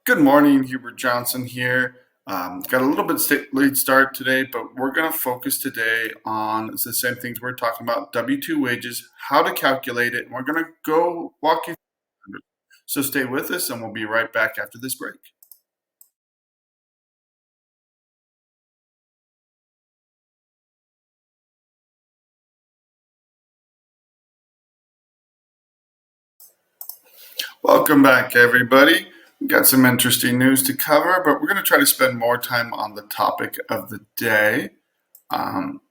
Good morning, Hubert Johnson here. Got a little bit late start today, but we're going to focus today on the same things we're talking about: W-2 wages, how to calculate it, and we're going to go walk you through it. So stay with us, and we'll be right back after this break. Welcome back, everybody. We got some interesting news to cover, but we're going to try to spend more time on the topic of the day. Um,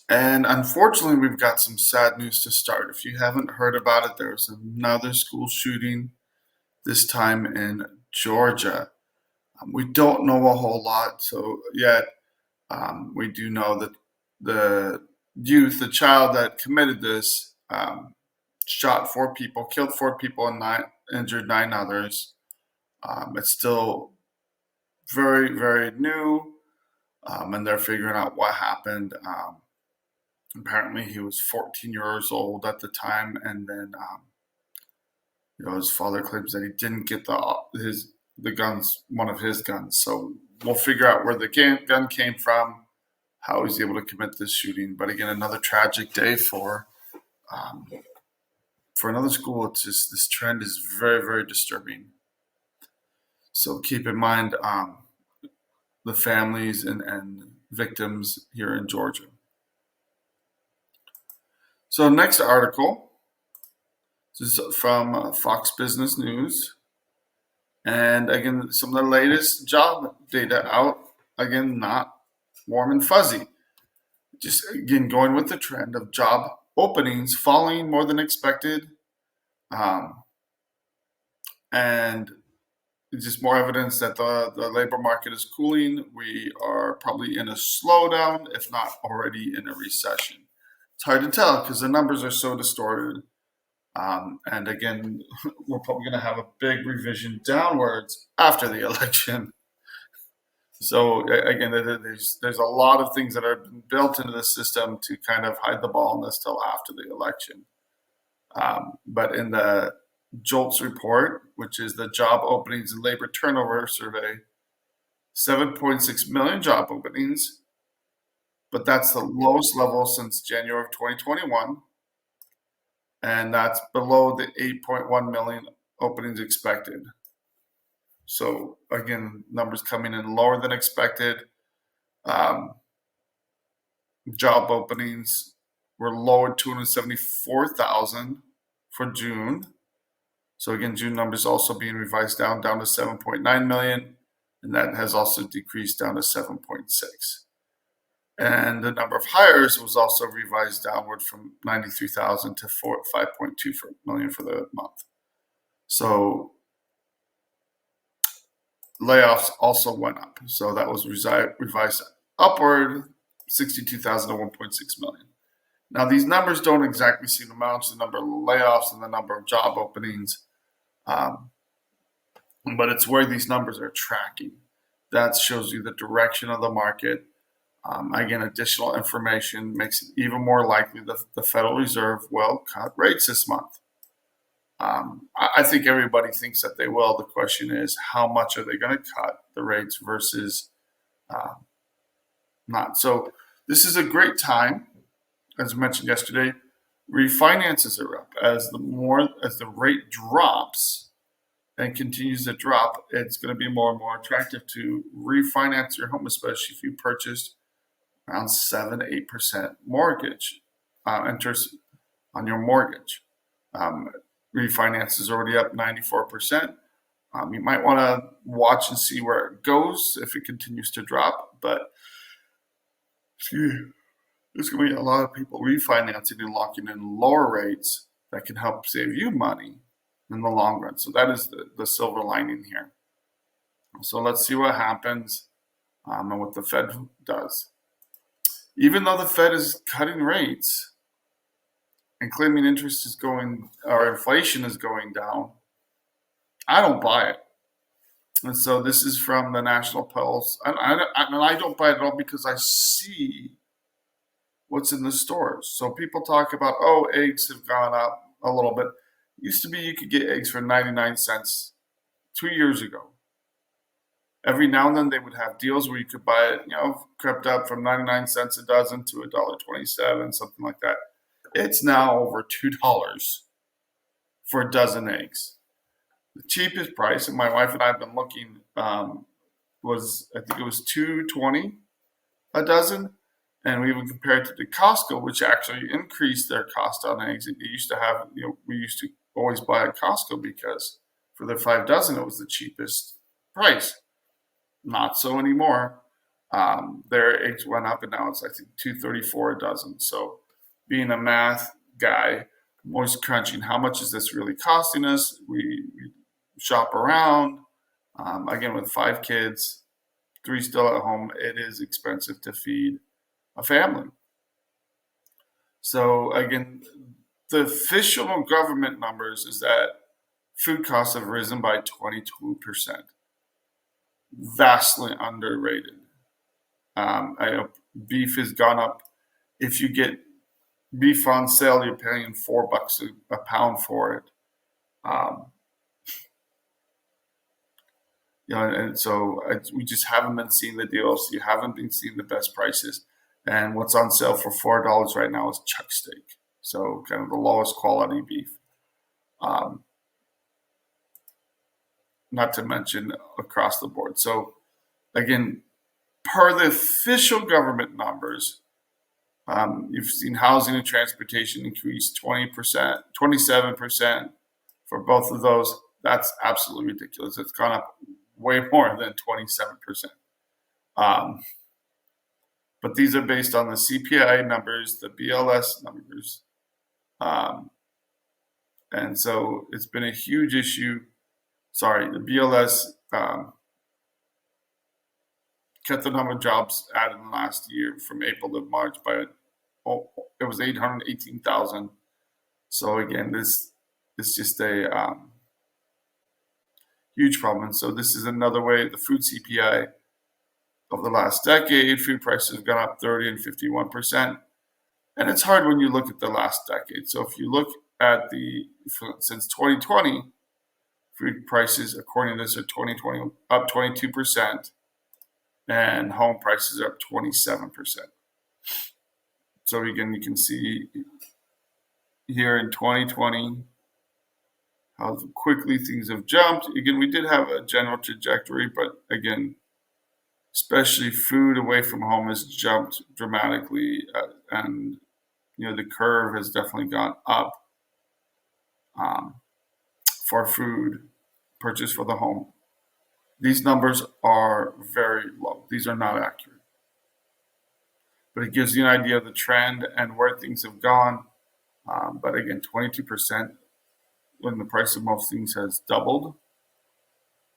and unfortunately, we've got some sad news to start. If you haven't heard about it, there was another school shooting, this time in Georgia. We don't know a whole lot, so yet we do know that the child that committed this, shot 4 people, killed 4 people, and injured 9 others. It's still very, very new, and they're figuring out what happened. Apparently, he was 14 years old at the time, and then his father claims that he didn't get the guns, one of his guns. So we'll figure out where the gun came from, how he's able to commit this shooting. But again, another tragic day um, for another school. It's just this trend is very, very disturbing. So keep in mind the families and victims here in Georgia. So next article, this is from Fox Business News. And again, some of the latest job data out, again, not warm and fuzzy. Just again, going with the trend of job openings falling more than expected. And it's just more evidence that the labor market is cooling. We are probably in a slowdown, if not already in a recession. It's hard to tell because the numbers are so distorted. And again, we're probably going to have a big revision downwards after the election. So again, there's a lot of things that are built into the system to kind of hide the ball on this till after the election. But in the JOLTS report, which is the Job Openings and Labor Turnover Survey, 7.6 million job openings, but that's the lowest level since January of 2021, and that's below the 8.1 million openings expected. So again, numbers coming in lower than expected. Um, Job openings were lowered 274,000 for June. So again, June numbers also being revised down to 7.9 million, and that has also decreased down to 7.6. And the number of hires was also revised downward from 93,000 to 5.2 million for the month. So layoffs also went up. So that was revised upward, 62,000 to 1.6 million. Now, these numbers don't exactly seem to match the number of layoffs and the number of job openings, but it's where these numbers are tracking. That shows you the direction of the market. Again, additional information makes it even more likely that the Federal Reserve will cut rates this month. I think everybody thinks that they will. The question is, how much are they going to cut the rates versus not? So this is a great time, as mentioned yesterday. Refinances are up as the rate drops and continues to drop. It's going to be more and more attractive to refinance your home, especially if you purchased around 7-8% mortgage interest on your mortgage. Refinance is already up 94%. You might want to watch and see where it goes if it continues to drop, but there's going to be a lot of people refinancing and locking in lower rates that can help save you money in the long run. So that is the silver lining here. So let's see what happens and what the Fed does. Even though the Fed is cutting rates and claiming interest is going, or inflation is going down, I don't buy it. And so this is from the National Pulse. And I don't buy it at all because I see what's in the stores. So people talk about, oh, eggs have gone up a little bit. It used to be you could get eggs for 99 cents 2 years ago. Every now and then they would have deals where you could buy it, crept up from 99 cents a dozen to $1.27, something like that. It's now over $2 for a dozen eggs. The cheapest price, and my wife and I have been looking, was, I think it was $2.20 a dozen. And we even compared it to Costco, which actually increased their cost on eggs. It used to have, we used to always buy at Costco because for their 5 dozen, it was the cheapest price. Not so anymore. Their eggs went up, and now it's, I think, $2.34 a dozen. So, being a math guy, I'm always crunching. How much is this really costing us? We shop around. Again, with 5 kids, 3 still at home, it is expensive to feed a family. So again, the official government numbers is that food costs have risen by 22%. Vastly underrated. I know beef has gone up. If you get beef on sale, you're paying $4 a pound for it. And so we just haven't been seeing the deals. You haven't been seeing the best prices. And what's on sale for $4 right now is chuck steak. So kind of the lowest quality beef. Not to mention across the board. So again, per the official government numbers, you've seen housing and transportation increase 20%, 27% for both of those. That's absolutely ridiculous. It's gone up way more than 27%. But these are based on the CPI numbers, the BLS numbers. And so it's been a huge issue. Sorry, the BLS cut the number of jobs added in the last year from April to March by, it was 818,000. So again, this is just a huge problem. And so this is another way, the food CPI of the last decade, food prices have gone up 30 and 51%. And it's hard when you look at the last decade. So if you look at since 2020, food prices, according to this, are 2020 up 22%, and home prices are up 27%. So again, you can see here in 2020 how quickly things have jumped. Again, we did have a general trajectory, but again, especially food away from home has jumped dramatically, and the curve has definitely gone up for food purchased for the home. These numbers are very low. These are not accurate. But it gives you an idea of the trend and where things have gone. But again, 22% when the price of most things has doubled.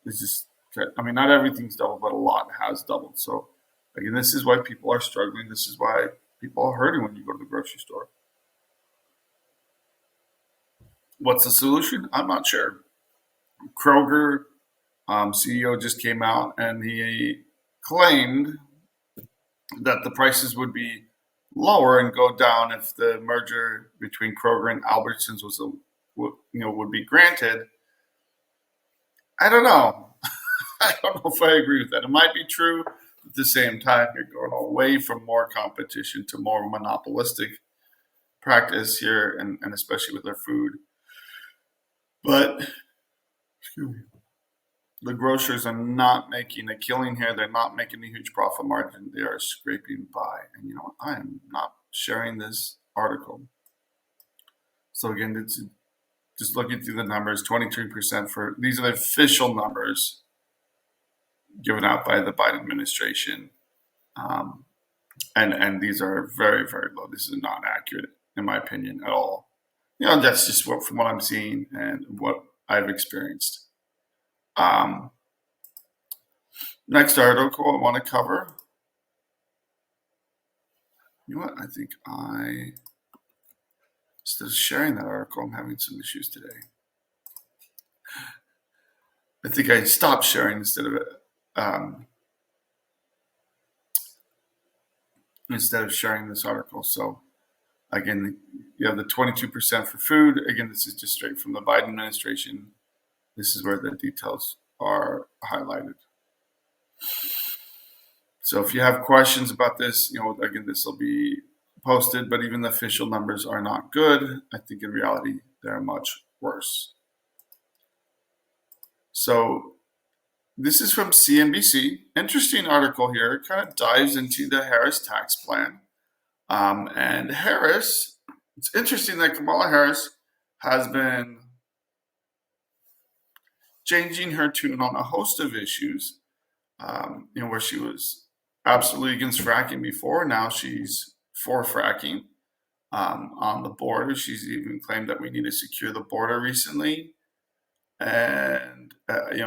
It's just, not everything's doubled, but a lot has doubled. So again, this is why people are struggling. This is why people are hurting when you go to the grocery store. What's the solution? I'm not sure. Kroger CEO just came out and he claimed that the prices would be lower and go down if the merger between Kroger and Albertsons would be granted. I don't know. I don't know if I agree with that. It might be true. At the same time, you're going away from more competition to more monopolistic practice here, and especially with their food. But the grocers are not making a killing here. They're not making a huge profit margin. They are scraping by. And you know what? I am not sharing this article. So again, it's just looking through the numbers, 23% for, these are the official numbers given out by the Biden administration. And these are very, very low. This is not accurate, in my opinion, at all. That's just from what I'm seeing and what I've experienced. Next article I want to cover. You know what? I think instead of sharing that article, I'm having some issues today. I think I stopped sharing instead of sharing this article. So again, you have the 22% for food. Again, this is just straight from the Biden administration. This is where the details are highlighted. So if you have questions about this, again, this will be posted, but even the official numbers are not good. I think in reality, they're much worse. So this is from CNBC. Interesting article here. It kind of dives into the Harris tax plan. And Harris, it's interesting that Kamala Harris has been changing her tune on a host of issues, where she was absolutely against fracking before. Now she's for fracking on the border. She's even claimed that we need to secure the border recently, and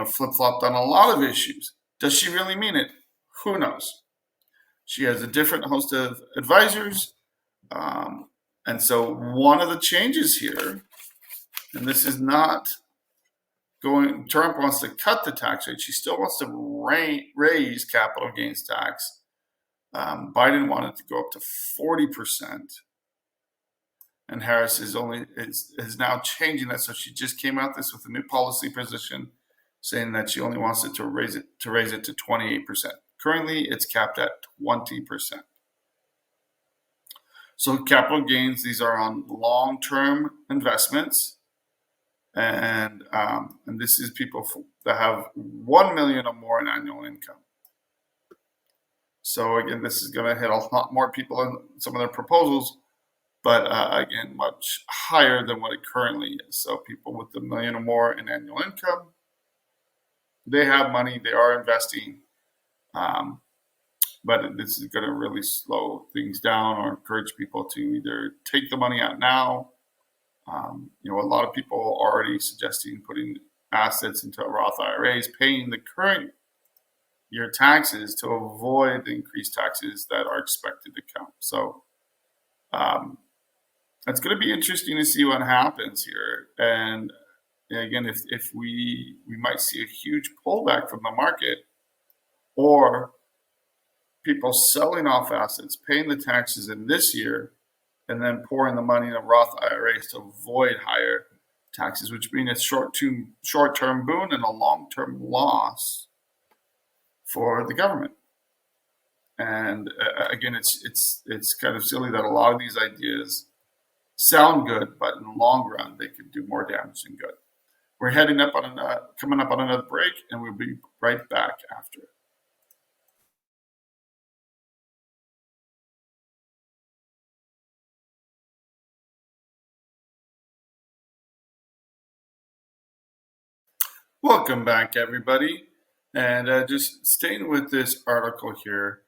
flip-flopped on a lot of issues. Does she really mean it? Who knows? She has a different host of advisors, and so one of the changes here, and this is not going. Trump wants to cut the tax rate. She still wants to raise capital gains tax. Biden wanted to go up to 40%, and Harris is now changing that. So she just came out this with a new policy position, saying that she only wants it to raise it to 28%. Currently, it's capped at 20%. So capital gains, these are on long-term investments, and this is people that have 1 million or more in annual income. So again, this is going to hit a lot more people in some of their proposals, but again, much higher than what it currently is. So people with $1 million or more in annual income, they have money, they are investing, but this is going to really slow things down or encourage people to either take the money out now. A lot of people are already suggesting putting assets into Roth IRAs, paying the current year taxes to avoid the increased taxes that are expected to come. So it's going to be interesting to see what happens here. And again, if we might see a huge pullback from the market, or people selling off assets, paying the taxes in this year, and then pouring the money in a Roth IRAs to avoid higher taxes, which means a short-term boon and a long-term loss for the government. And again, it's kind of silly that a lot of these ideas sound good, but in the long run, they could do more damage than good. We're coming up on another break, and we'll be right back after it. Welcome back, everybody. And just staying with this article here,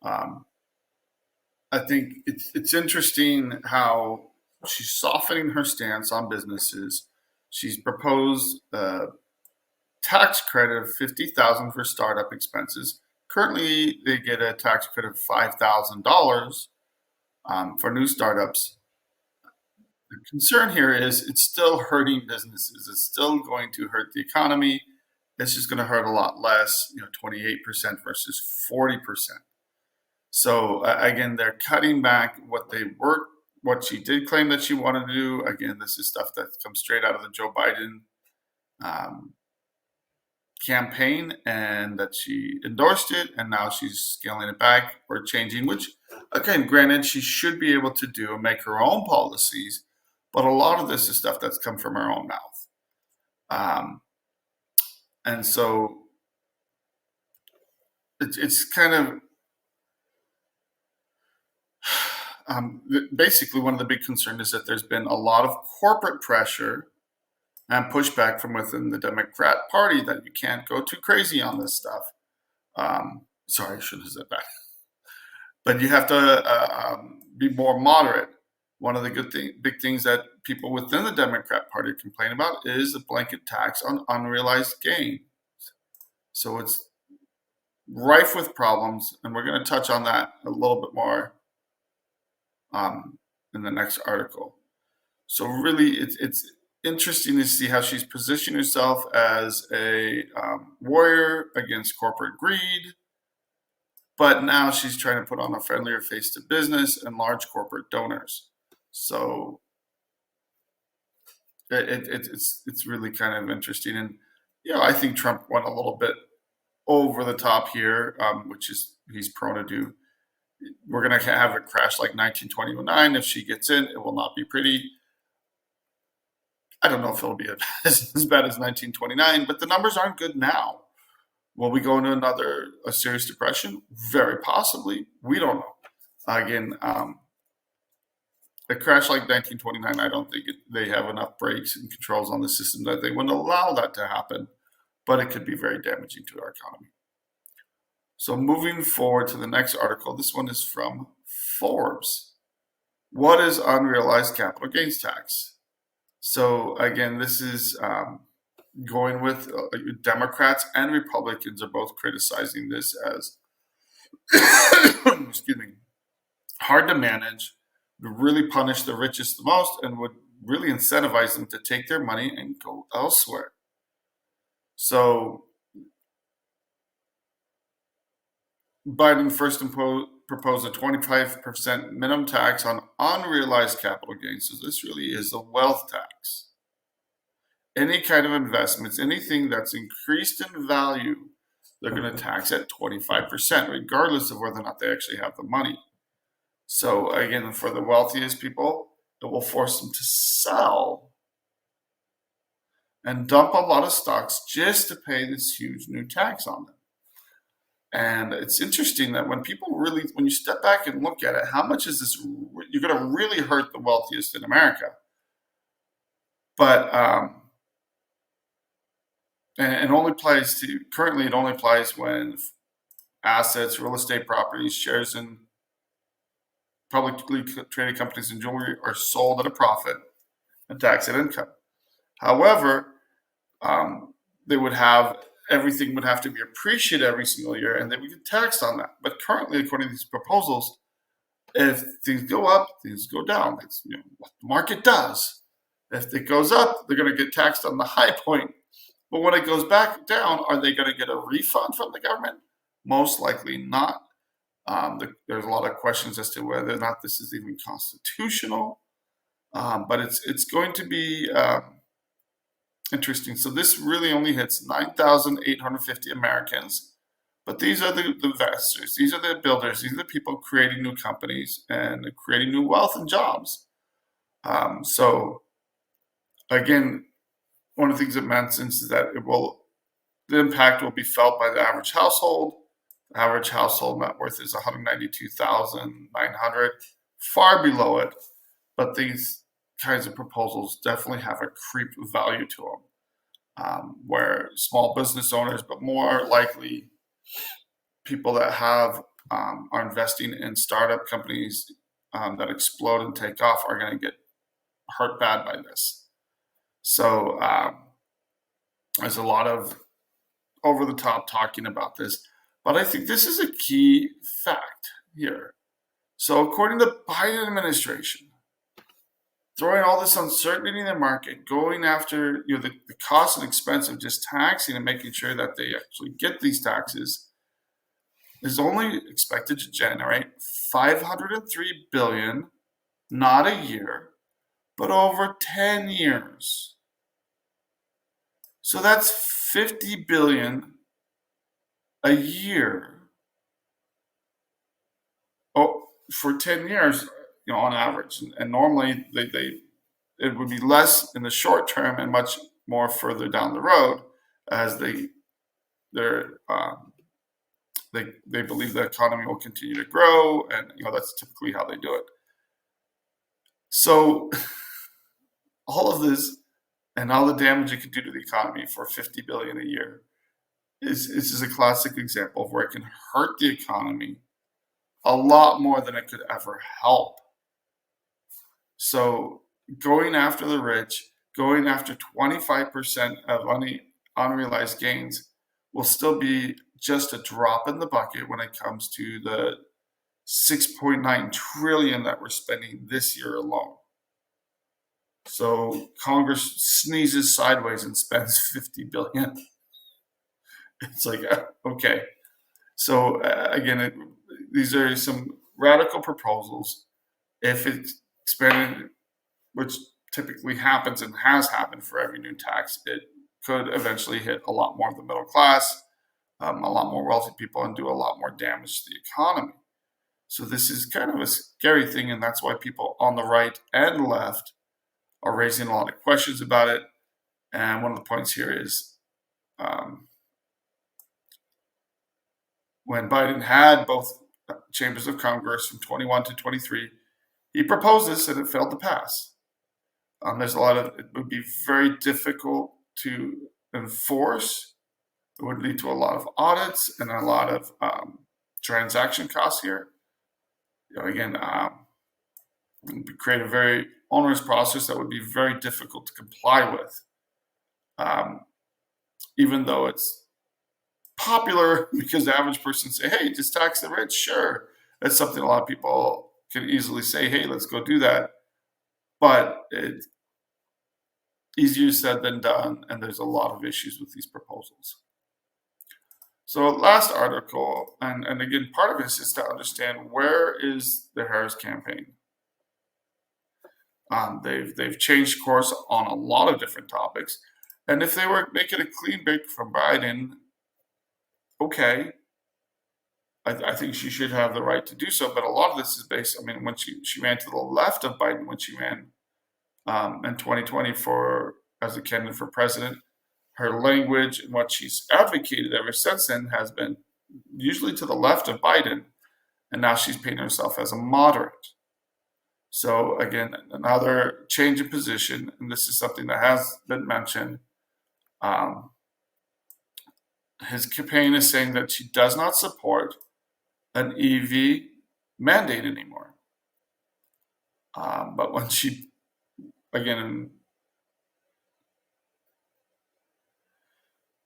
I think it's interesting how she's softening her stance on businesses. She's proposed a tax credit of $50,000 for startup expenses. Currently, they get a tax credit of $5,000 for new startups. The concern here is it's still hurting businesses. It's still going to hurt the economy. It's just going to hurt a lot less, 28% versus 40%. So again, they're cutting back what she did claim that she wanted to do. Again, this is stuff that comes straight out of the Joe Biden campaign, and that she endorsed it, and now she's scaling it back or changing, which again, granted, she should be able to do and make her own policies, but a lot of this is stuff that's come from her own mouth. And so it's kind of basically one of the big concerns is that there's been a lot of corporate pressure and pushback from within the Democrat Party that you can't go too crazy on this stuff. Sorry, I should have said that. But you have to be more moderate. One of the big things that people within the Democrat Party complain about is a blanket tax on unrealized gain. So it's rife with problems, and we're going to touch on that a little bit more in the next article. So really, it's interesting to see how she's positioned herself as a warrior against corporate greed, but now she's trying to put on a friendlier face to business and large corporate donors. So it's really kind of interesting, and I think Trump went a little bit over the top here, which is he's prone to do. We're going to have a crash like 1929. If she gets in, it will not be pretty. I don't know if it'll be as bad as 1929, but the numbers aren't good now. Will we go into a serious depression? Very possibly. We don't know. Again, a crash like 1929, I don't think they have enough brakes and controls on the system that they wouldn't allow that to happen, but it could be very damaging to our economy. So moving forward to the next article, this one is from Forbes. What is unrealized capital gains tax? So again, this is going with Democrats and Republicans are both criticizing this as excuse me, hard to manage, would really punish the richest the most, and would really incentivize them to take their money and go elsewhere. So Biden first proposed a 25% minimum tax on unrealized capital gains. So this really is a wealth tax. Any kind of investments, anything that's increased in value, they're going to tax at 25%, regardless of whether or not they actually have the money. So again, for the wealthiest people, it will force them to sell and dump a lot of stocks just to pay this huge new tax on them. And it's interesting that when you step back and look at it, how much is this? You're going to really hurt the wealthiest in America. But and it only applies currently it only applies when assets, real estate properties, shares in publicly traded companies and jewelry are sold at a profit and taxed at income. However, everything would have to be appreciated every single year, and they would get taxed on that. But currently, according to these proposals, if things go up, things go down. It's what the market does. If it goes up, they're going to get taxed on the high point. But when it goes back down, are they going to get a refund from the government? Most likely not. There's a lot of questions as to whether or not this is even constitutional. But it's going to be interesting. So this really only hits 9,850 Americans. But these are the investors. These are the builders. These are the people creating new companies and creating new wealth and jobs. So again, one of the things it mentions is that the impact will be felt by the average household. The average household net worth is $192,900, far below it. But these kinds of proposals definitely have a creep value to them, where small business owners, but more likely people that are investing in startup companies that explode and take off, are going to get hurt bad by this. So there's a lot of over the top talking about this, but I think this is a key fact here. So according to the Biden administration, throwing all this uncertainty in the market, going after the cost and expense of just taxing and making sure that they actually get these taxes, is only expected to generate $503 billion, not a year, but over 10 years. So that's $50 billion a year. For 10 years, on average. And normally it would be less in the short term and much more further down the road, as they believe the economy will continue to grow, and that's typically how they do it. So all of this and all the damage it could do to the economy for $50 billion a year is a classic example of where it can hurt the economy a lot more than it could ever help. So going after the rich, going after 25% of unrealized gains will still be just a drop in the bucket when it comes to the $6.9 trillion that we're spending this year alone. So Congress sneezes sideways and spends $50 billion. It's like, okay. So again, these are some radical proposals. If it's expanded, which typically happens and has happened for every new tax, it could eventually hit a lot more of the middle class. a lot more wealthy people and do a lot more damage to the economy. So this is kind of a scary thing, and that's why people on the right and left are raising a lot of questions about it. And one of the points here is when Biden had both chambers of Congress from 21 to 23, he proposed this and it failed to pass. There's a lot of, it would be very difficult to enforce. It would lead to a lot of audits and a lot of transaction costs here. Again, create a very onerous process that would be very difficult to comply with. Even though it's popular because the average person say, hey, just tax the rich, sure. That's something a lot of people can easily say, hey, let's go do that. But it's easier said than done, and there's a lot of issues with these proposals. So last article, and again, part of this is to understand where is the Harris campaign. They've changed course on a lot of different topics. And if they were making a clean break from Biden, okay, I think she should have the right to do so. But a lot of this is based, I mean, when she ran to the left of Biden when she ran in 2020 as a candidate for president, her language and what she's advocated ever since then has been usually to the left of Biden, and now she's painting herself as a moderate. So again, another change in position, and this is something that has been mentioned. His campaign is saying that she does not support an EV mandate anymore. But when she, again,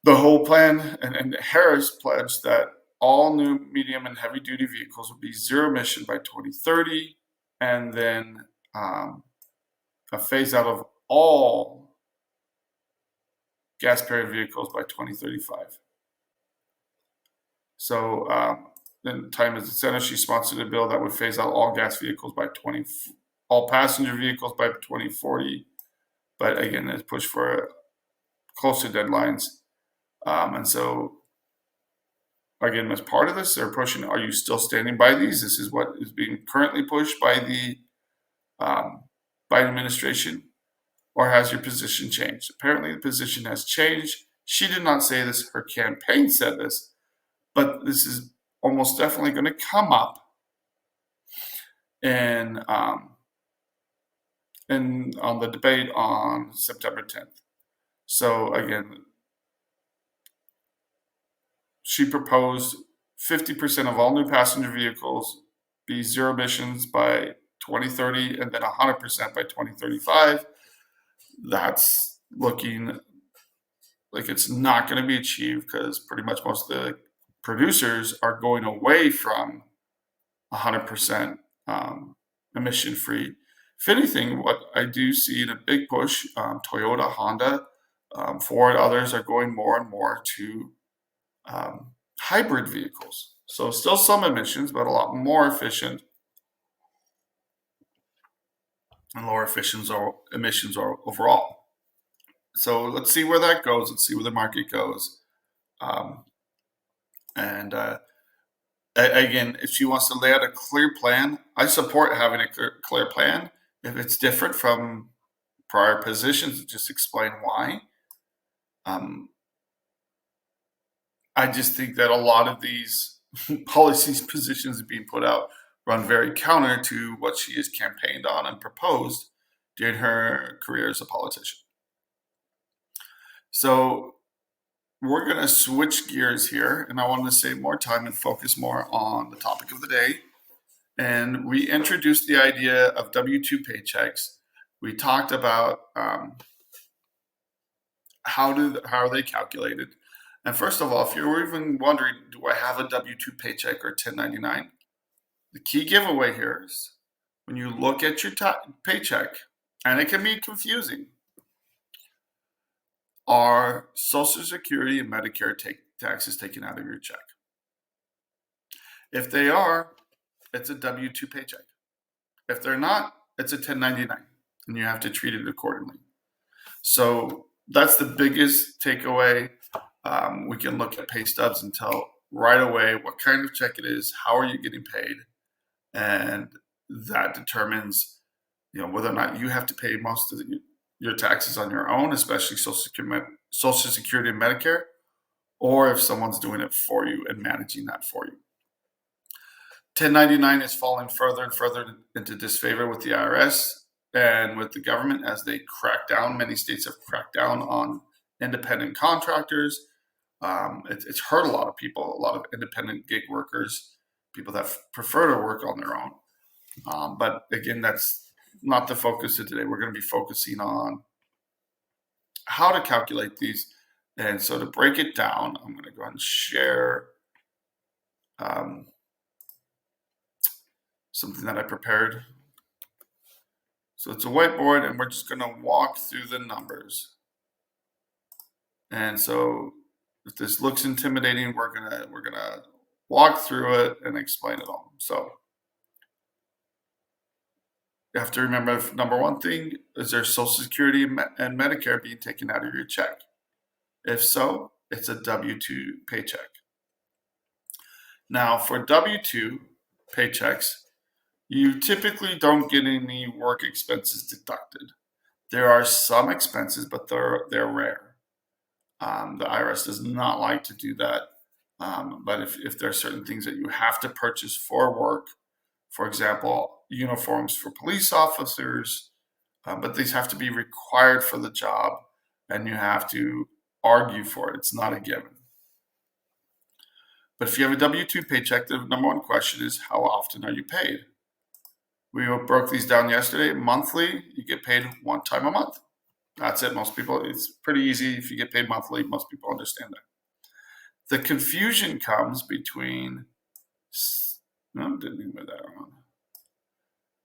the whole plan, and Harris pledged that all new medium and heavy duty vehicles would be zero emission by 2030, and then a phase out of all gas powered vehicles by 2035. So then time as the Senate, she sponsored a bill that would phase out all gas vehicles by all passenger vehicles by 2040. But again, it's pushed for closer deadlines. And so, again, as part of this, they're pushing, are you still standing by these? This is what is being currently pushed by the Biden administration, or has your position changed? Apparently, the position has changed. She did not say this. Her campaign said this. But this is almost definitely going to come up in on the debate on September 10th. So again, she proposed 50% of all new passenger vehicles be zero emissions by 2030 and then 100% by 2035. That's looking like it's not going to be achieved because pretty much most of the producers are going away from 100% emission free. If anything, what I do see in a big push, Toyota, Honda, Ford, others are going more and more to hybrid vehicles. So still some emissions, but a lot more efficient and lower emissions overall. So let's see where that goes. Let's see where the market goes. Again, if she wants to lay out a clear plan, I support having a clear plan. If it's different from prior positions, just explain why. I just think that a lot of these policies, positions being put out run very counter to what she has campaigned on and proposed during her career as a politician. So we're going to switch gears here, and I want to save more time and focus more on the topic of the day. And we introduced the idea of W-2 paychecks. We talked about how are they calculated. And first of all, if you're even wondering, do I have a W-2 paycheck or 1099? The key giveaway here is when you look at your paycheck, and it can be confusing, are Social Security and Medicare taxes taken out of your check? If they are, it's a W-2 paycheck. If they're not, it's a 1099, and you have to treat it accordingly. So that's the biggest takeaway. We can look at pay stubs and tell right away what kind of check it is, how are you getting paid, and that determines, whether or not you have to pay most of your taxes on your own, especially Social Security and Medicare, or if someone's doing it for you and managing that for you. 1099 is falling further and further into disfavor with the IRS and with the government as they crack down. Many states have cracked down on independent contractors. It's hurt a lot of people, a lot of independent gig workers, people that prefer to work on their own. But again, that's not the focus of today. We're going to be focusing on how to calculate these. And so to break it down, I'm going to go ahead and share something that I prepared. So it's a whiteboard, and we're just going to walk through the numbers. And so if this looks intimidating, we're gonna walk through it and explain it all. So you have to remember, number one thing, is there Social Security and Medicare being taken out of your check? If so, it's a W-2 paycheck. Now, for W-2 paychecks, you typically don't get any work expenses deducted. There are some expenses, but they're rare. The IRS does not like to do that. But if there are certain things that you have to purchase for work, for example, uniforms for police officers, but these have to be required for the job, and you have to argue for it. It's not a given. But if you have a W-2 paycheck, the number one question is, how often are you paid? We broke these down yesterday. Monthly, you get paid one time a month. That's it. Most people, it's pretty easy. If you get paid monthly, most people understand that. The confusion comes between, didn't even move that around,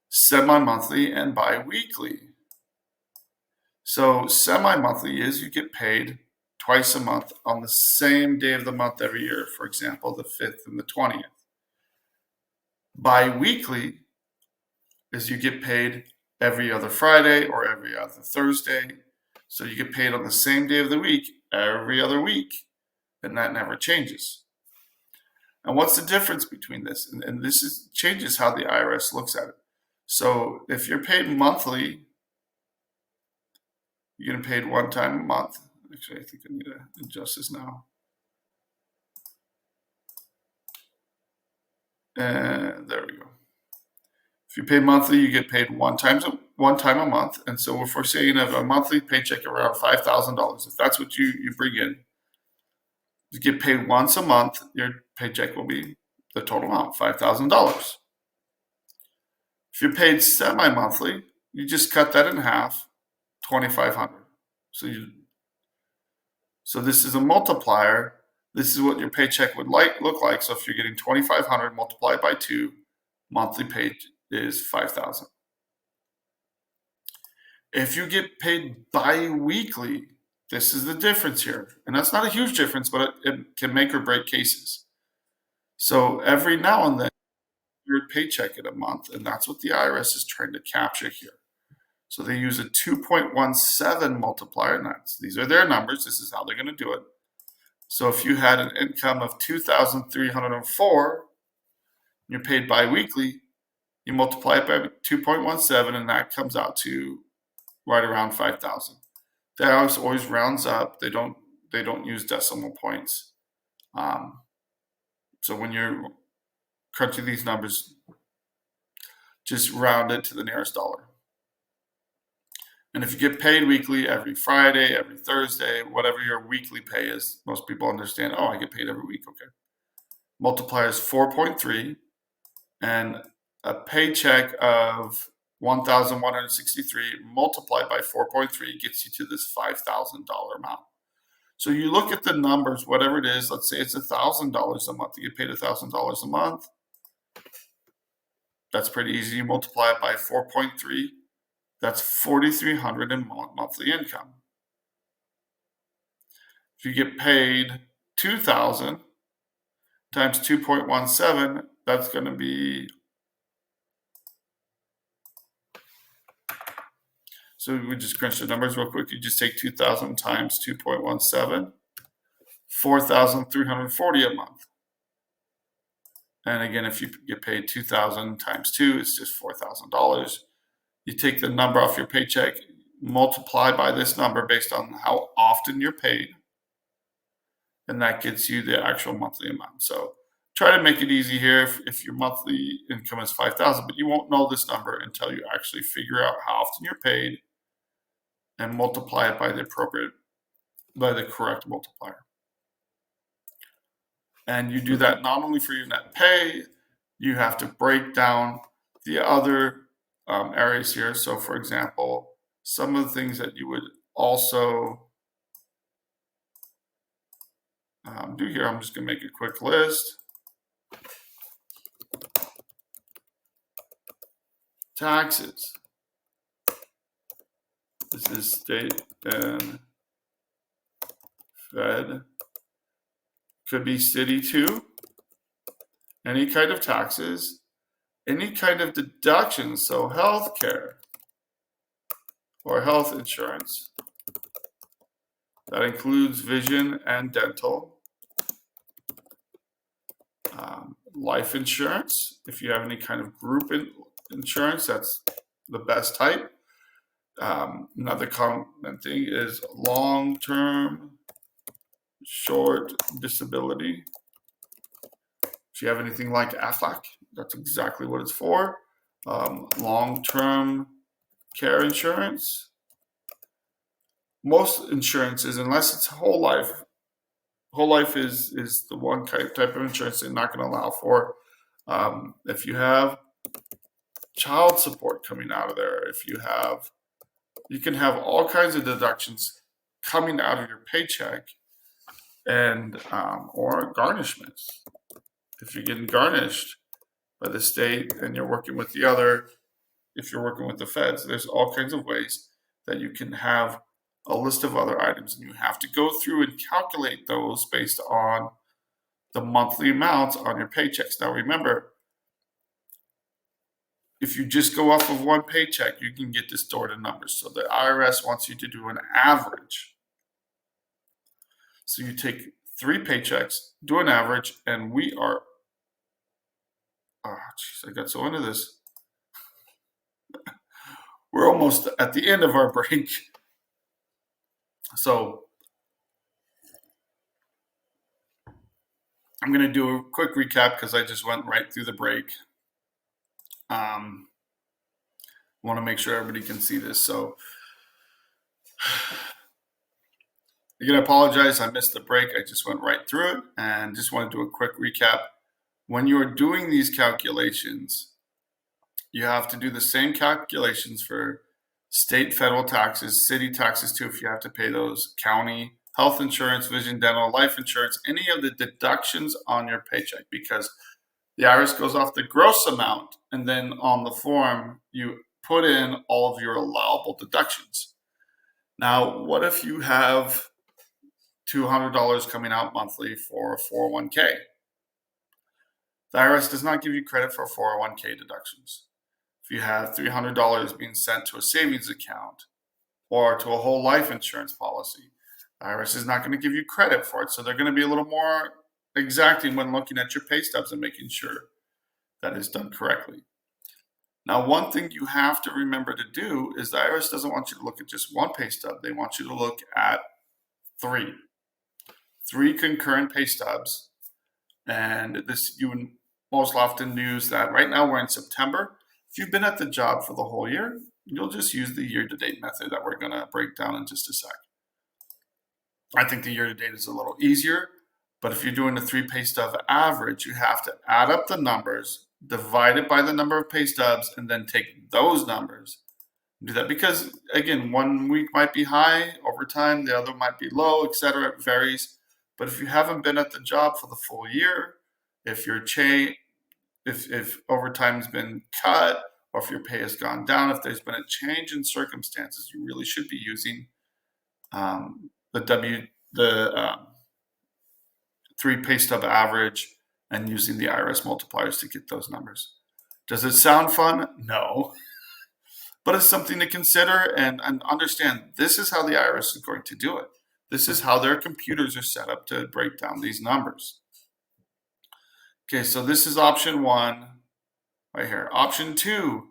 semi-monthly and bi-weekly. So semi-monthly is you get paid twice a month on the same day of the month every year. For example, the 5th and the 20th. Bi-weekly is you get paid every other Friday or every other Thursday. So you get paid on the same day of the week every other week, and that never changes. And what's the difference between this? And this changes how the IRS looks at it. So if you're paid monthly, you're getting paid one time a month. Actually, I think I need to adjust this now. And there we go. If you pay monthly, you get paid one time a month. And so if we're saying of a monthly paycheck around $5,000, if that's what you bring in, you get paid once a month, your paycheck will be the total amount, $5,000. If you're paid semi-monthly, you just cut that in half, $2,500. So this is a multiplier. This is what your paycheck would look like. So if you're getting $2,500 multiplied by 2, monthly pay is $5,000. If you get paid bi-weekly, this is the difference here. And that's not a huge difference, but it can make or break cases. So every now and then, your paycheck in a month, and that's what the IRS is trying to capture here. So they use a 2.17 multiplier, and these are their numbers. This is how they're going to do it. So if you had an income of $2,304, you're paid bi-weekly, you multiply it by 2.17, and that comes out to right around 5,000. That always rounds up. They don't use decimal points. So when you're crunching these numbers, just round it to the nearest dollar. And if you get paid weekly, every Friday, every Thursday, whatever your weekly pay is, most people understand, oh, I get paid every week, okay. Multiplier is 4.3, and a paycheck of $1,163 multiplied by 4.3 gets you to this $5,000 amount. So you look at the numbers, whatever it is, let's say it's $1,000 a month. You get paid $1,000 a month. That's pretty easy. You multiply it by 4.3. That's $4,300 in monthly income. If you get paid $2,000 times 2.17, that's going to be, so we just crunch the numbers real quick. You just take 2,000 times 2.17, $4,340 a month. And again, if you get paid $2,000 times 2, it's just $4,000. You take the number off your paycheck, multiply by this number based on how often you're paid, and that gets you the actual monthly amount. So try to make it easy here if your monthly income is $5,000, but you won't know this number until you actually figure out how often you're paid and multiply it by the correct multiplier. And you do that not only for your net pay, you have to break down the other areas here. So for example, some of the things that you would also do here, I'm just going to make a quick list. Taxes. This is state and Fed. Could be city too. Any kind of taxes. Any kind of deductions. So health care or health insurance. That includes vision and dental. Life insurance. If you have any kind of group insurance, that's the best type. Another common thing is long-term, short disability. If you have anything like AFLAC, that's exactly what it's for. Long-term care insurance. Most insurances, unless it's whole life is the one type of insurance they're not going to allow for. If you have child support coming out of there, you can have all kinds of deductions coming out of your paycheck, and or garnishments. If you're getting garnished by the state and you're working with if you're working with the feds, there's all kinds of ways that you can have a list of other items, and you have to go through and calculate those based on the monthly amounts on your paychecks. Now remember, if you just go off of one paycheck, you can get distorted numbers. So the IRS wants you to do an average. So you take 3 paychecks, do an average, and we are, I got so into this. We're almost at the end of our break. So I'm going to do a quick recap because I just went right through the break. Want to make sure everybody can see this. So again, I apologize. I missed the break. I just went right through it and just want to do a quick recap. When you are doing these calculations, you have to do the same calculations for state, federal taxes, city taxes too, if you have to pay those, county, health insurance, vision, dental, life insurance, any of the deductions on your paycheck, because the IRS goes off the gross amount, and then on the form, you put in all of your allowable deductions. Now, what if you have $200 coming out monthly for a 401k? The IRS does not give you credit for 401k deductions. If you have $300 being sent to a savings account or to a whole life insurance policy, the IRS is not going to give you credit for it. So they're going to be a little more exacting when looking at your pay stubs and making sure that is done correctly. Now, one thing you have to remember to do is the IRS doesn't want you to look at just one pay stub. They want you to look at 3 concurrent pay stubs. And this, you would most often use that. Right now we're in September. If you've been at the job for the whole year, you'll just use the year-to-date method that we're going to break down in just a sec. I think the year-to-date is a little easier, but if you're doing a 3 pay stub average, you have to add up the numbers, divide it by the number of pay stubs, and then take those numbers. Do that because, again, one week might be high over time, the other might be low, etc. It varies. But if you haven't been at the job for the full year, if your if overtime's been cut, or if your pay has gone down, if there's been a change in circumstances, you really should be using the 3 pay stub average and using the IRS multipliers to get those numbers. Does it sound fun? No. But it's something to consider and understand. This is how the IRS is going to do it. This is how their computers are set up to break down these numbers. Okay, so this is option 1 right here. Option 2,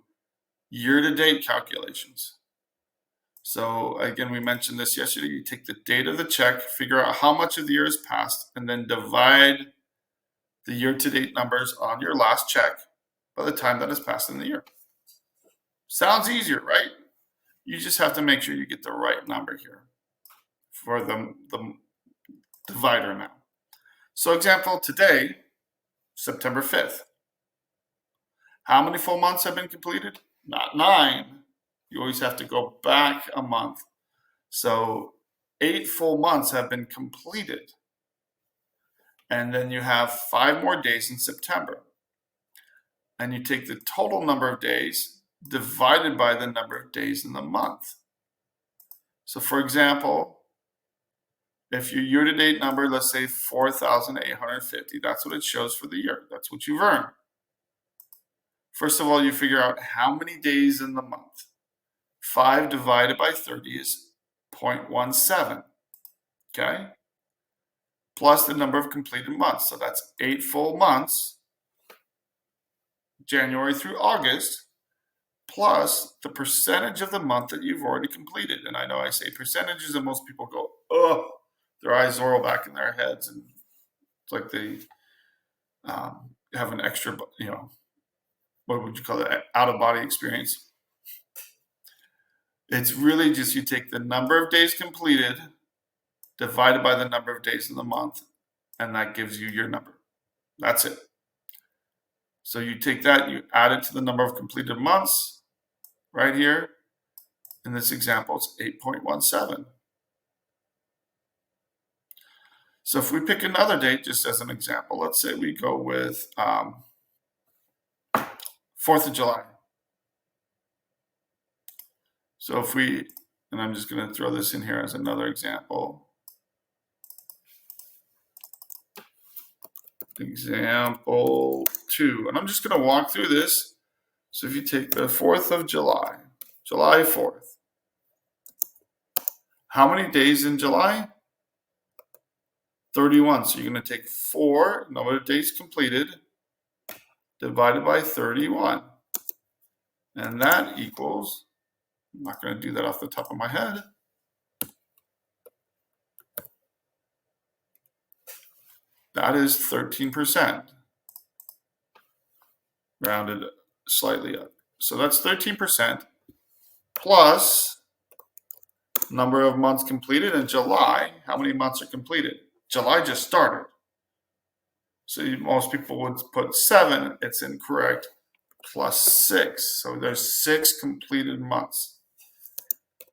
year-to-date calculations. So again, we mentioned this yesterday. You take the date of the check, figure out how much of the year has passed, and then divide the year-to-date numbers on your last check by the time that has passed in the year. Sounds easier, right? You just have to make sure you get the right number here for the divider now. So example, today, September 5th. How many full months have been completed? Not 9. You always have to go back a month. So 8 full months have been completed. And then you have 5 more days in September. And you take the total number of days divided by the number of days in the month. So for example, if your year-to-date number, let's say 4,850, that's what it shows for the year. That's what you've earned. First of all, you figure out how many days in the month. 5 divided by 30 is 0.17, okay? Plus the number of completed months. So that's 8 full months, January through August, plus the percentage of the month that you've already completed. And I know I say percentages and most people go, oh, their eyes roll back in their heads. And it's like they have an extra, what would you call it, out-of-body experience. It's really just you take the number of days completed divided by the number of days in the month, and that gives you your number. That's it. So you take that, you add it to the number of completed months right here. In this example, it's 8.17. So if we pick another date, just as an example, let's say we go with 4th of July. So if we, and I'm just going to throw this in here as another example. Example 2, and I'm just going to walk through this. So if you take the 4th of July, July 4th, how many days in July? 31. So you're going to take 4, number of days completed, divided by 31. And that equals, I'm not going to do that off the top of my head. That is 13%, rounded slightly up. So that's 13% plus number of months completed in July. How many months are completed? July just started. So most people would put 7. It's incorrect. Plus 6. So there's 6 completed months.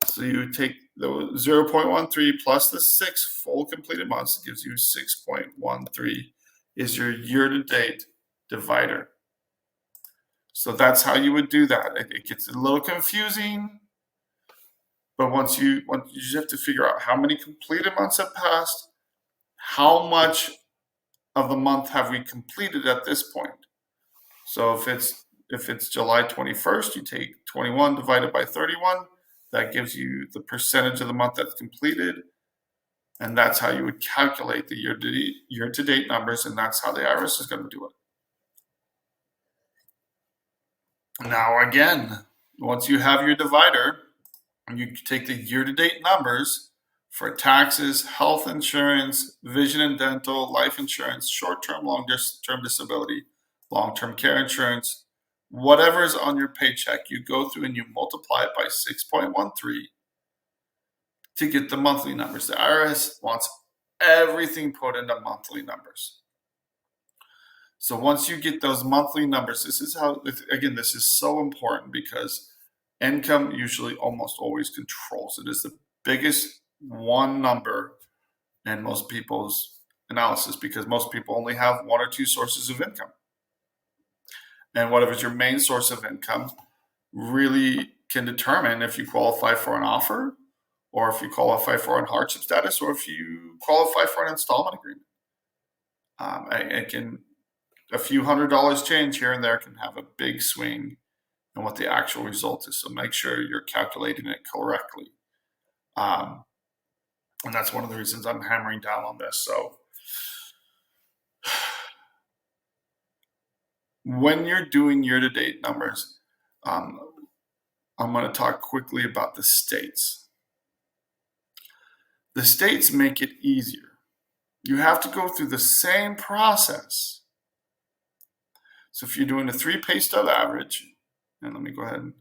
So you take the 0.13 plus the 6 full completed months, gives you 6.13 is your year-to-date divider. So that's how you would do that. It gets a little confusing, but once you just have to figure out how many completed months have passed, how much of the month have we completed at this point. So if it's July 21st, you take 21 divided by 31. That gives you the percentage of the month that's completed. And that's how you would calculate the year-to-date numbers, and that's how the IRS is going to do it. Now again, once you have your divider, you take the year-to-date numbers for taxes, health insurance, vision and dental, life insurance, short-term, long-term disability, long-term care insurance, whatever is on your paycheck, you go through and you multiply it by 6.13 to get the monthly numbers. The IRS wants everything put into monthly numbers. So once you get those monthly numbers, this is how, again, this is so important because income usually almost always controls. It is the biggest one number in most people's analysis because most people only have 1 or 2 sources of income. And whatever's your main source of income really can determine if you qualify for an offer or if you qualify for a hardship status or if you qualify for an installment agreement. A few $100s change here and there can have a big swing in what the actual result is. So make sure you're calculating it correctly. And that's one of the reasons I'm hammering down on this. So when you're doing year-to-date numbers, um, I'm going to talk quickly about the states. The states make it easier. You have to go through the same process. So if you're doing a 3 pay stub average, and let me go ahead and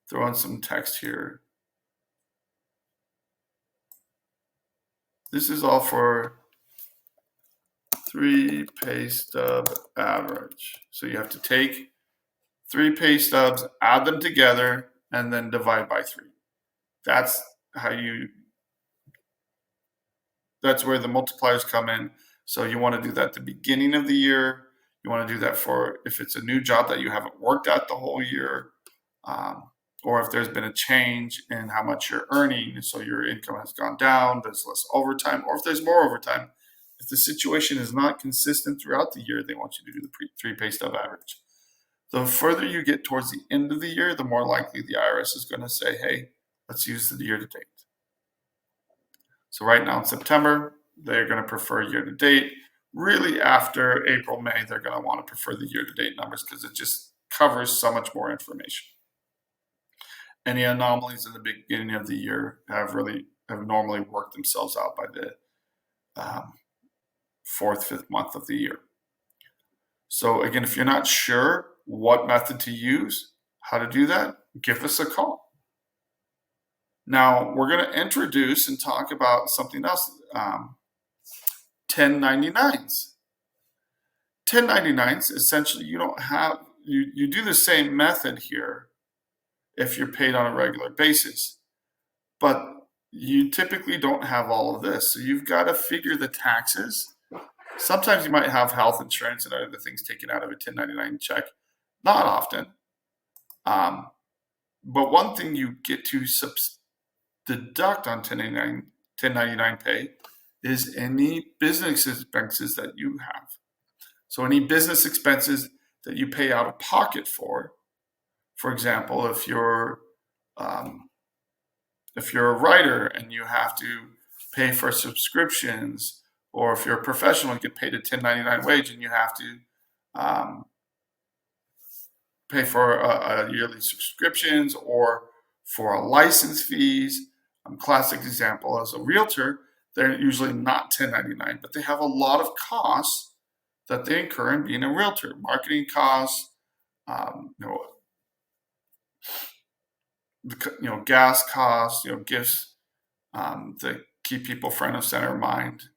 throw in some text here. This is all for 3 pay stub average. So you have to take 3 pay stubs, add them together, and then divide by 3. That's where the multipliers come in. So you want to do that at the beginning of the year. You want to do that for if it's a new job that you haven't worked at the whole year, or if there's been a change in how much you're earning, so your income has gone down, there's less overtime, or if there's more overtime. If the situation is not consistent throughout the year, they want you to do the 3 pay stub average. The further you get towards the end of the year, the more likely the IRS is going to say, hey, let's use the year to date. So right now in September, they're going to prefer year to date. Really after April, May, they're going to want to prefer the year to date numbers because it just covers so much more information. Any anomalies in the beginning of the year have normally worked themselves out by the 4th, 5th month of the year. So again, if you're not sure what method to use, how to do that, give us a call. Now, we're going to introduce and talk about something else, 1099s. 1099s, essentially, you do the same method here if you're paid on a regular basis, but you typically don't have all of this. So you've got to figure the taxes. Sometimes you might have health insurance and other things taken out of a 1099 check. Not often. But one thing you get to deduct on 1099 pay is any business expenses that you have. So any business expenses that you pay out of pocket for example, if you're a writer and you have to pay for subscriptions, or if you're a professional and get paid a 1099 wage and you have to pay for a yearly subscriptions or for license fees. Classic example, as a realtor, they're usually not 1099, but they have a lot of costs that they incur in being a realtor. Marketing costs, gas costs, gifts that keep people front of center mind.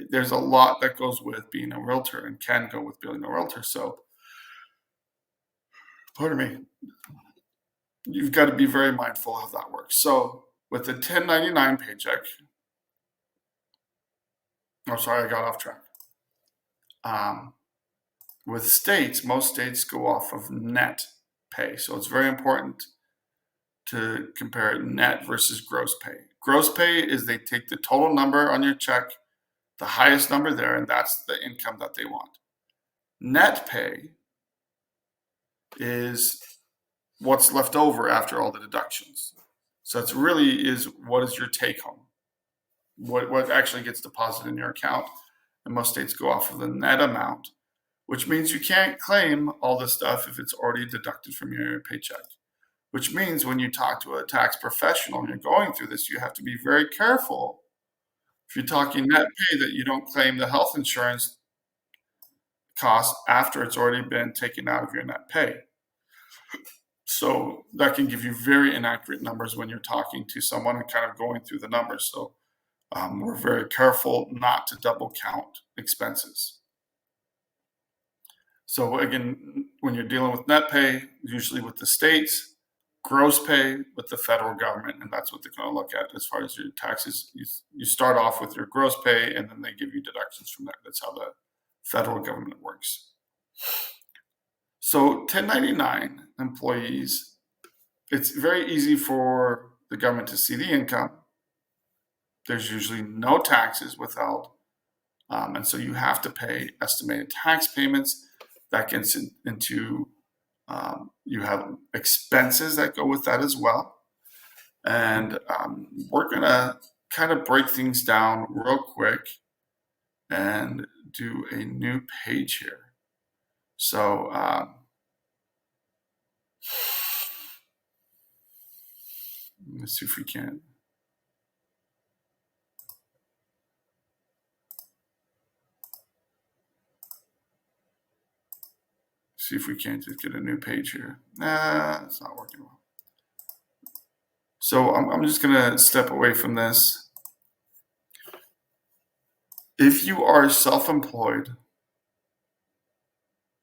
There's a lot that goes with being a realtor and can go with being a realtor. So, pardon me, you've got to be very mindful of how that works. So, with the 1099 paycheck, I'm sorry, I got off track. With states, most states go off of net pay. So it's very important to compare net versus gross pay. Gross pay is they take the total number on your check, the highest number there, and that's the income that they want. Net pay is what's left over after all the deductions. So it's really is what is your take home, what actually gets deposited in your account. And most states go off of the net amount, which means you can't claim all this stuff if it's already deducted from your paycheck. Which means when you talk to a tax professional and you're going through this, you have to be very careful. If you're talking net pay, that you don't claim the health insurance cost after it's already been taken out of your net pay. So that can give you very inaccurate numbers when you're talking to someone and kind of going through the numbers. So we're very careful not to double count expenses. So again, when you're dealing with net pay, usually with the states, gross pay with the federal government, and that's what they're going to look at as far as your taxes. You start off with your gross pay, and then they give you deductions from that. That's how the federal government works. So 1099 employees, it's very easy for the government to see the income. There's usually no taxes withheld, and so you have to pay estimated tax payments. That gets into you have expenses that go with that as well. And we're going to kind of break things down real quick and do a new page here. So let's see if we can. See if we can't just get a new page here. Nah, it's not working well. So I'm just going to step away from this. If you are self-employed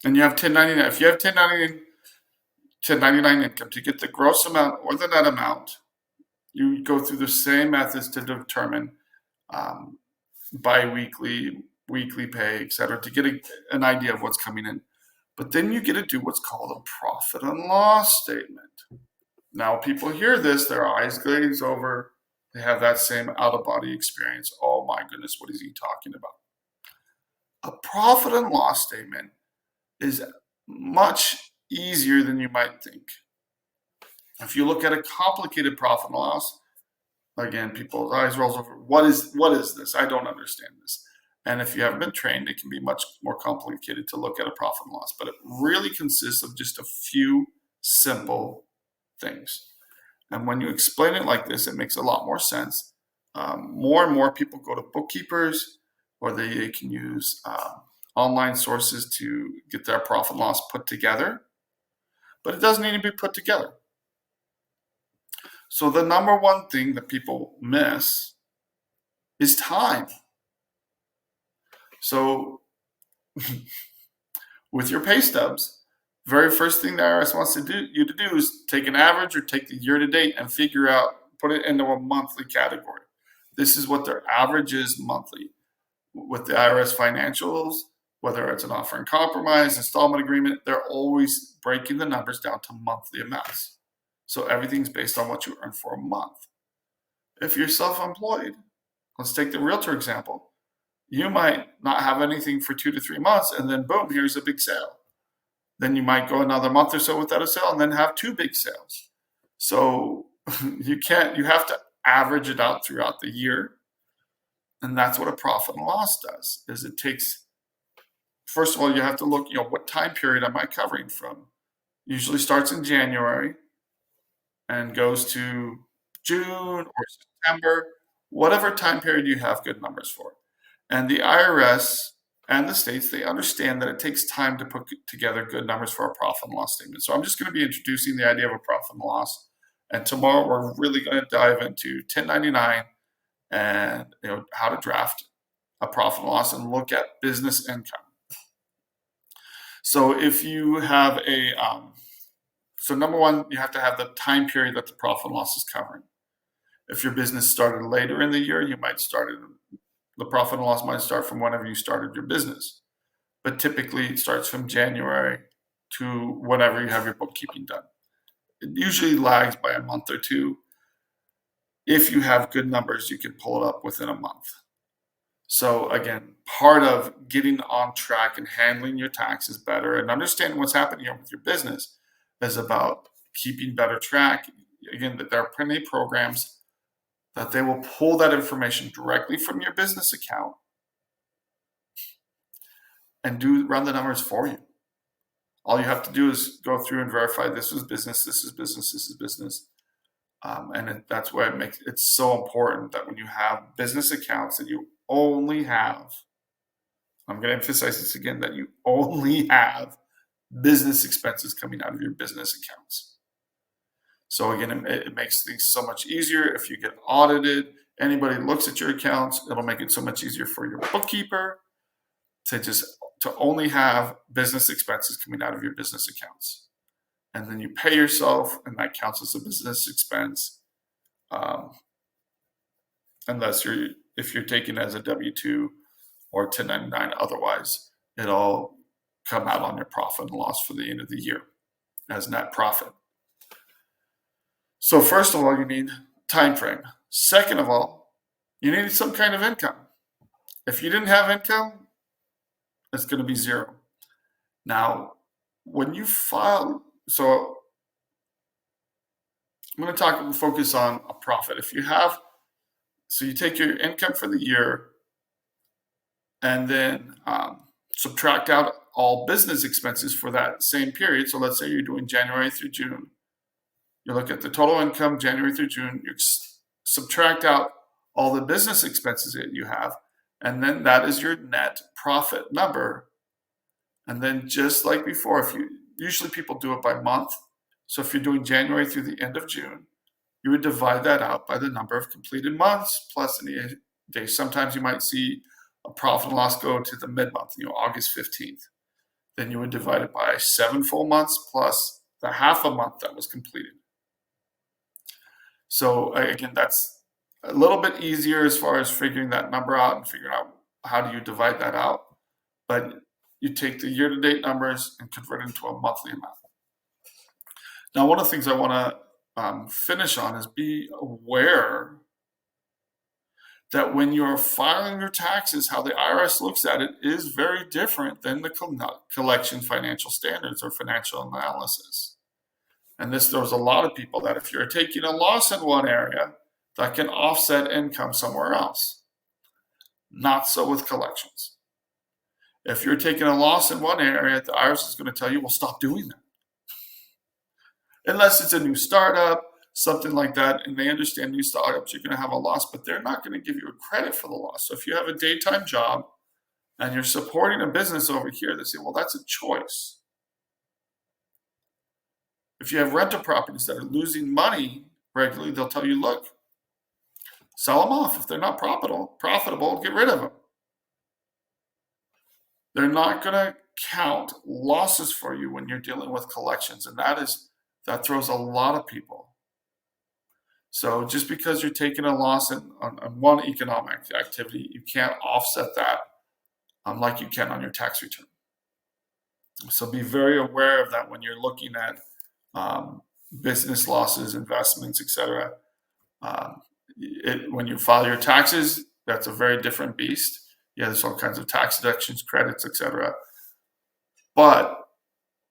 and you have 1099, if you have 1099 income, to get the gross amount or the net amount, you go through the same methods to determine bi-weekly, weekly pay, etc., to get an idea of what's coming in. But then you get to do what's called a profit and loss statement. Now, people hear this, their eyes glaze over. They have that same out-of-body experience. Oh my goodness, what is he talking about? A profit and loss statement is much easier than you might think. If you look at a complicated profit and loss, again, people's eyes rolls over. What is this? I don't understand this. And if you haven't been trained, it can be much more complicated to look at a profit and loss. But it really consists of just a few simple things. And when you explain it like this, it makes a lot more sense. More and more people go to bookkeepers, or they can use online sources to get their profit and loss put together. But it doesn't need to be put together. So the number one thing that people miss is time. So with your pay stubs, very first thing the IRS wants you to do is take an average or take the year to date and figure out, put it into a monthly category. This is what their average is monthly. With the IRS financials, whether it's an offer in compromise, installment agreement, they're always breaking the numbers down to monthly amounts. So everything's based on what you earn for a month. If you're self-employed, let's take the realtor example. You might not have anything for 2 to 3 months, and then boom, here's a big sale. Then you might go another month or so without a sale and then have 2 big sales. So you have to average it out throughout the year. And that's what a profit and loss does, is it takes, first of all, you have to look, what time period am I covering from? Usually starts in January and goes to June or September, whatever time period you have good numbers for. And the IRS and the states, they understand that it takes time to put together good numbers for a profit and loss statement. So I'm just going to be introducing the idea of a profit and loss. And tomorrow we're really going to dive into 1099 and how to draft a profit and loss and look at business income. So if you have so number one, you have to have the time period that the profit and loss is covering. If your business started later in the year, the profit and loss might start from whenever you started your business. But typically it starts from January to whenever you have your bookkeeping done. It usually lags by a month or two. If you have good numbers, you can pull it up within a month. So again, part of getting on track and handling your taxes better and understanding what's happening here with your business is about keeping better track. Again, that there are plenty of programs that they will pull that information directly from your business account and run the numbers for you. All you have to do is go through and verify this is business, this is business, this is business. That's why it's so important that when you have business accounts that you only have, I'm going to emphasize this again, that you only have business expenses coming out of your business accounts. So again, it makes things so much easier. If you get audited, anybody looks at your accounts, it'll make it so much easier for your bookkeeper to only have business expenses coming out of your business accounts. And then you pay yourself, and that counts as a business expense. If you're taking it as a W-2 or 1099, otherwise it'll come out on your profit and loss for the end of the year as net profit. So first of all, you need time frame. Second of all, you need some kind of income. If you didn't have income, it's going to be zero. Now, when you file, so I'm going to focus on a profit. If you have, so you take your income for the year and then subtract out all business expenses for that same period. So let's say you're doing January through June. You look at the total income January through June, you subtract out all the business expenses that you have, and then that is your net profit number. And then just like before, usually people do it by month. So if you're doing January through the end of June, you would divide that out by the number of completed months plus any days. Sometimes you might see a profit and loss go to the mid-month, August 15th. Then you would divide it by 7 full months plus the half a month that was completed. So again, that's a little bit easier as far as figuring that number out and figuring out how do you divide that out. But you take the year-to-date numbers and convert it into a monthly amount. Now, one of the things I want to finish on is be aware that when you're filing your taxes, how the IRS looks at it is very different than the collection financial standards or financial analysis. And there's a lot of people that if you're taking a loss in one area, that can offset income somewhere else. Not so with collections. If you're taking a loss in one area, the IRS is going to tell you, well, stop doing that. Unless it's a new startup, something like that, and they understand new startups, you're going to have a loss, but they're not going to give you a credit for the loss. So if you have a daytime job and you're supporting a business over here, they say, well, that's a choice. If you have rental properties that are losing money regularly, they'll tell you, look, sell them off. If they're not profitable, get rid of them. They're not going to count losses for you when you're dealing with collections, and that throws a lot of people. So just because you're taking a loss on one economic activity, you can't offset that like you can on your tax return. So be very aware of that when you're looking at business losses, investments, etc. When you file your taxes, that's a very different beast. Yeah, there's all kinds of tax deductions, credits, etc. But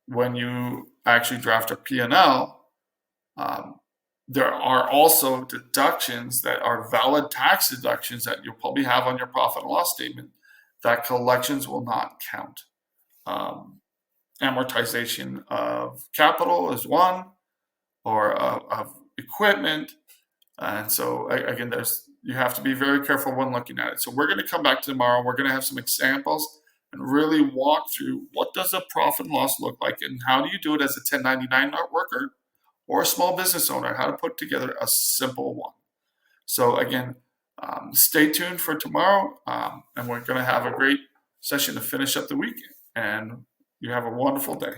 when you actually draft a P&L, there are also deductions that are valid tax deductions that you'll probably have on your profit and loss statement that collections will not count. Amortization of capital is one, or of equipment. And so again, you have to be very careful when looking at it. So we're going to come back tomorrow. We're going to have some examples and really walk through what does a profit and loss look like and how do you do it as a 1099 worker or a small business owner, how to put together a simple one. So again, stay tuned for tomorrow, and we're going to have a great session to finish up the week. And you have a wonderful day.